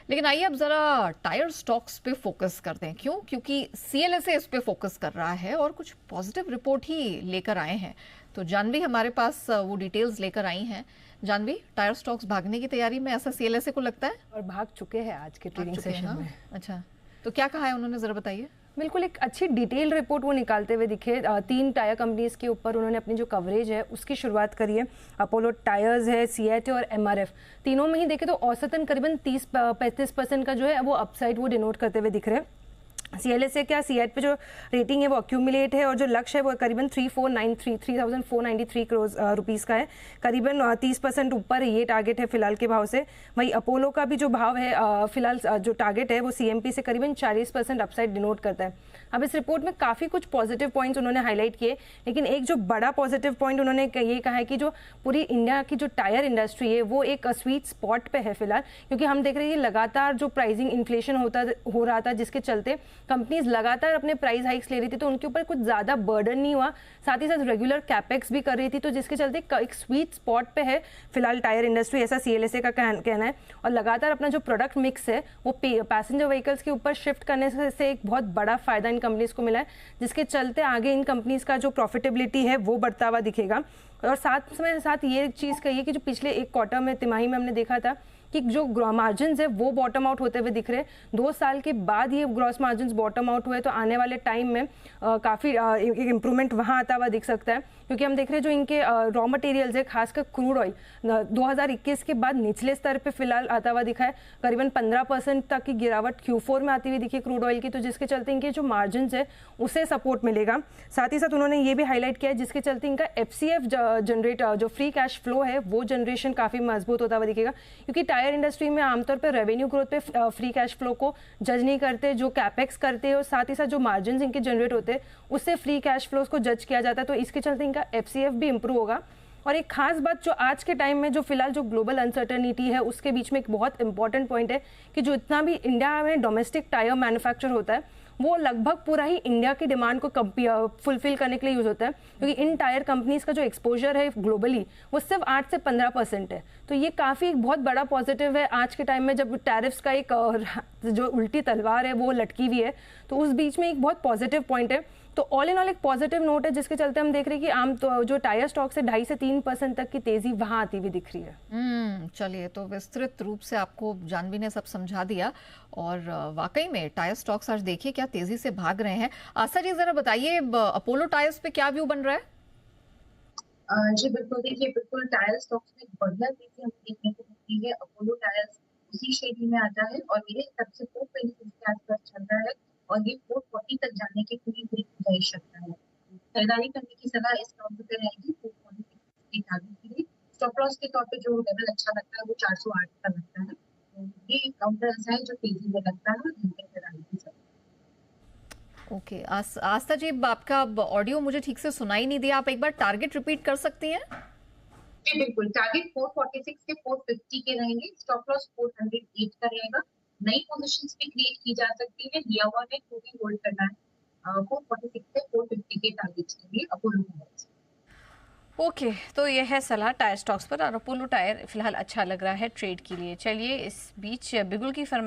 लेकिन आइए अब जरा टायर स्टॉक्स पे फोकस करते हैं। क्यों? क्योंकि सीएलएसए इस पे फोकस कर रहा है और कुछ पॉजिटिव रिपोर्ट ही लेकर आए हैं। तो जानवी हमारे पास वो डिटेल्स लेकर आई हैं। जानवी, टायर स्टॉक्स भागने की तैयारी में ऐसा सीएलएसए को लगता है? और भाग चुके हैं आज के ट्रेडिंग सेशन में। अच्छा, तो क्या कहा है उन्होंने, जरा बताइए। बिल्कुल एक अच्छी डिटेल रिपोर्ट वो निकालते हुए दिखे। 3 टायर कंपनीज के ऊपर उन्होंने अपनी जो कवरेज है उसकी शुरुआत करी है। अपोलो टायर्स है, सीएट और एमआरएफ, तीनों में ही देखे तो औसतन करीबन 30-35% का जो है वो अपसाइड वो डिनोट करते हुए दिख रहे हैं। सीएलएसए क्या सीएट पे जो रेटिंग है वो अक्यूमुलेट है और जो लक्ष्य है वो करीबन 3493 करोड़ रुपीस का है, करीबन 30% ऊपर ये टारगेट है फिलहाल के भाव से। वही अपोलो का भी जो भाव है फिलहाल जो टारगेट है वो सीएमपी से करीबन 40% अपसाइड डिनोट करता है। अब इस रिपोर्ट में काफ़ी कुछ पॉजिटिव पॉइंट्स उन्होंने हाईलाइट किए, लेकिन एक जो बड़ा पॉजिटिव पॉइंट उन्होंने ये कहा है कि जो पूरी इंडिया की जो टायर इंडस्ट्री है वो एक स्वीट स्पॉट पे है फिलहाल, क्योंकि हम देख रहे हैं लगातार जो प्राइसिंग इन्फ्लेशन हो रहा था जिसके चलते कंपनीज लगातार अपने प्राइस हाइक्स ले रही थी, तो उनके ऊपर कुछ ज़्यादा बर्डन नहीं हुआ। साथ ही साथ रेगुलर कैपेक्स भी कर रही थी, तो जिसके चलते एक स्वीट स्पॉट पे है फिलहाल टायर इंडस्ट्री, ऐसा सीएलएसए का कहना है। और लगातार अपना जो प्रोडक्ट मिक्स है वो पैसेंजर व्हीकल्स के ऊपर शिफ्ट करने से एक बहुत बड़ा फायदा इन कंपनीज को मिला है, जिसके चलते आगे इन कंपनीज का जो प्रॉफिटेबिलिटी है वो बढ़ता हुआ दिखेगा। और साथ में साथ ये चीज़ कही है कि जो पिछले एक क्वार्टर में तिमाही में हमने देखा था कि जो मार्जिन्स है वो बॉटम आउट होते हुए दिख रहे हैं। 2 साल के बाद ये ग्रॉस मार्जिन्स बॉटम आउट हुए, तो आने वाले टाइम में काफ़ी एक इम्प्रूवमेंट वहाँ आता हुआ दिख सकता है, क्योंकि हम देख रहे हैं जो इनके रॉ मटेरियल्स है खासकर क्रूड ऑयल 2021 के बाद निचले स्तर पे फिलहाल आता हुआ दिखा है। करीबन 15% तक की गिरावट Q4 में आती हुई दिखी क्रूड ऑयल की, तो जिसके चलते इनके जो मार्जिन्स है उसे सपोर्ट मिलेगा। साथ ही साथ उन्होंने ये भी हाईलाइट किया है जिसके चलते इनका FCF जनरेट जो फ्री कैश फ्लो है वो जनरेशन काफ़ी मजबूत होता हुआ दिखेगा, क्योंकि टायर इंडस्ट्री में आमतौर पर रेवेन्यू ग्रोथ पे फ्री कैश फ्लो को जज नहीं करते, जो कैपेक्स करते हैं और साथ ही साथ जो मार्जिन इनके जनरेट होते हैं उससे फ्री कैश फ्लोज को जज किया जाता है, तो इसके चलते इनका FCF भी इंप्रूव होगा। और एक खास बात जो आज के टाइम में जो फिलहाल जो ग्लोबल अनसर्टनिटी है उसके बीच में एक बहुत इंपॉर्टेंट पॉइंट है कि जो इतना भी इंडिया में डोमेस्टिक टायर मैन्युफैक्चर होता है वो लगभग पूरा ही इंडिया की डिमांड को फुलफिल करने के लिए यूज होता है, क्योंकि इन टायर कंपनीज का जो एक्सपोजर है ग्लोबली वो सिर्फ 8 से 15% है। तो ये काफ़ी एक बहुत बड़ा पॉजिटिव है आज के टाइम में जब टैरिफ्स का एक जो उल्टी तलवार है वो लटकी हुई है, तो उस बीच में एक बहुत पॉजिटिव पॉइंट है। तो ऑल इन ऑल एक पॉजिटिव नोट है, जिसके चलते हम देख रहे हैं कि आम तो जो टायर स्टॉक से 2.5 से 3% तक की तेजी वहां आती हुई दिख रही है। चलिए, तो विस्तृत रूप से आपको जानवी ने सब समझा दिया और वाकई में टायर स्टॉक्स आज देखिए क्या तेजी से भाग रहे हैं। आशा जी, जरा बताइए अपोलो टायर्स पे क्या व्यू बन रहा है? जी बिल्कुल, देखिए बिल्कुल टायर स्टॉक्स में बढ़िया तेजी हमें देखने को मिलती है। अपोलो टायर्स उसी श्रेणी में आता है और मेरे हिसाब से 426 के आसपास चल रहा है और ये 440 तक जाने की पूरी पूरी गुंजाइश रखता है। खरीदारी करने की सलाह इस काउंटर पे रहेगी 446 के टारगेट के लिए। स्टॉप लॉस के तौर पे जो लेवल अच्छा लगता है वो 408 का लगता है। तो ये काउंटर ऐसा है जो तेजी में लगता है और धीमे खरीदारी की सलाह। ओके, आस्था जी, आपका ऑडियो मुझे ठीक से सुनाई नहीं दिया, आप एक बार टारगेट रिपीट कर सकती हैं? जी बिल्कुल, टारगेट 446 से 450 के रहेंगे, स्टॉप लॉस 408 का रहेगा। नई पोजीशंस भी क्रिएट की जा सकती है, लिया हुआ है तो भी होल्ड करना है। 446 से 450 के टारगेट्स के लिए अपोलो टायर्स। ओके, तो ये है सलाह टायर स्टॉक्स पर और अपोलो टायर फिलहाल अच्छा लग रहा है ट्रेड के लिए। चलिए, इस बीच बिगुल की फरमाइश